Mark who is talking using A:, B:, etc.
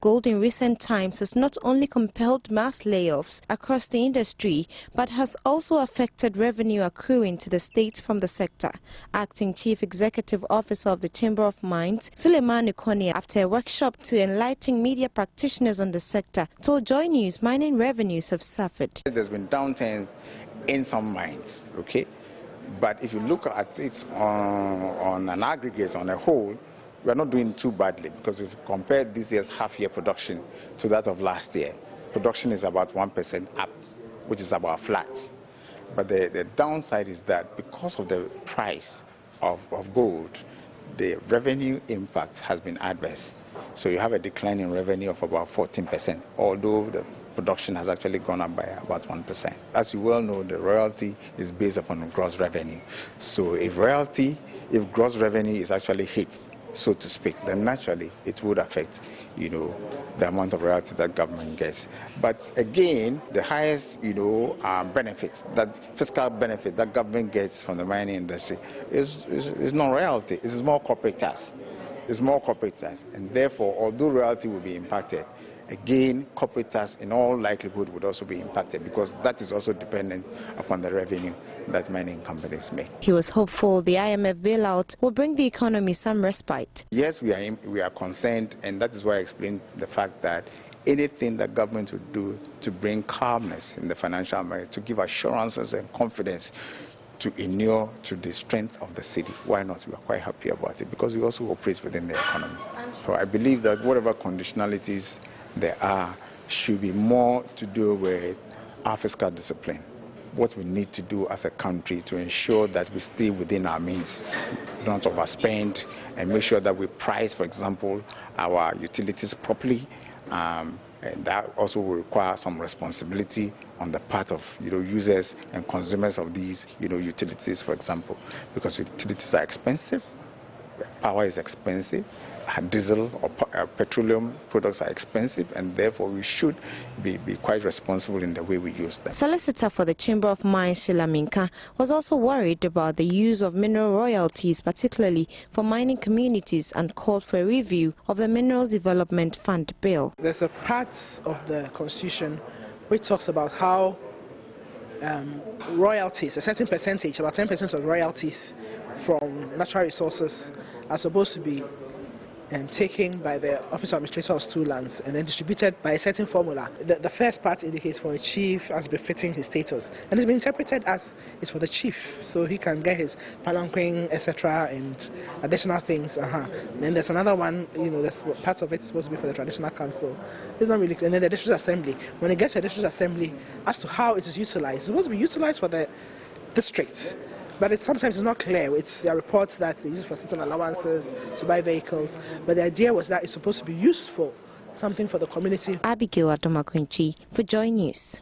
A: Gold in recent times has not only compelled mass layoffs across the industry, but has also affected revenue accruing to the state from the sector. Acting Chief Executive Officer of the Chamber of Mines, Suleiman Ikone, after a workshop to enlighten media practitioners on the sector, told Joy News mining revenues have suffered.
B: There's been downturns in some mines, okay? But if you look at it on an aggregate, on a whole, we are not doing too badly, because if you compare this year's half-year production to that of last year, production is about 1% up, which is about flat. But the downside is that because of the price of gold, the revenue impact has been adverse. So you have a decline in revenue of about 14%, although the production has actually gone up by about 1%. As you well know, the royalty is based upon gross revenue. So if gross revenue is actually hit, so to speak, then naturally it would affect, the amount of royalty that government gets. But again, the highest, benefits, that fiscal benefit that government gets from the mining industry is not royalty. It is more corporate tax. It's more corporate tax, and therefore, although royalty will be impacted, again, corporate tax in all likelihood would also be impacted, because that is also dependent upon the revenue that mining companies make.
A: He was hopeful the IMF bailout will bring the economy some respite.
B: Yes, we are concerned, and that is why I explained the fact that anything that government would do to bring calmness in the financial market, to give assurances and confidence to inure to the strength of the city, why not? We are quite happy about it, because we also operate within the economy. So I believe that whatever conditionalities there are should be more to do with our fiscal discipline. What we need to do as a country to ensure that we stay within our means, not overspend, and make sure that we price, for example, our utilities properly. And that also will require some responsibility on the part of users and consumers of these utilities, for example, because utilities are expensive, power is expensive, diesel or petroleum products are expensive, and therefore we should be quite responsible in the way we use them.
A: Solicitor for the Chamber of Mines, Sheila Minka, was also worried about the use of mineral royalties, particularly for mining communities, and called for a review of the Minerals Development Fund bill.
C: There's a part of the Constitution which talks about how royalties, a certain percentage, about 10% of royalties from natural resources, are supposed to be taken by the Office of Administrator of Stool Lands and then distributed by a certain formula. The first part indicates for a chief as befitting his status, and it's been interpreted as it's for the chief, so he can get his palanquin, etc., and additional things. Then there's another one, there's part of it supposed to be for the traditional council. It's not really clear. And then the district assembly. When it gets to the district assembly, as to how it is utilized, it's supposed to be utilized for the districts. But sometimes it's not clear. There are reports that they use for certain allowances to buy vehicles. But the idea was that it's supposed to be used for something for the community.
A: Abigail Adomakunchi for Joy News.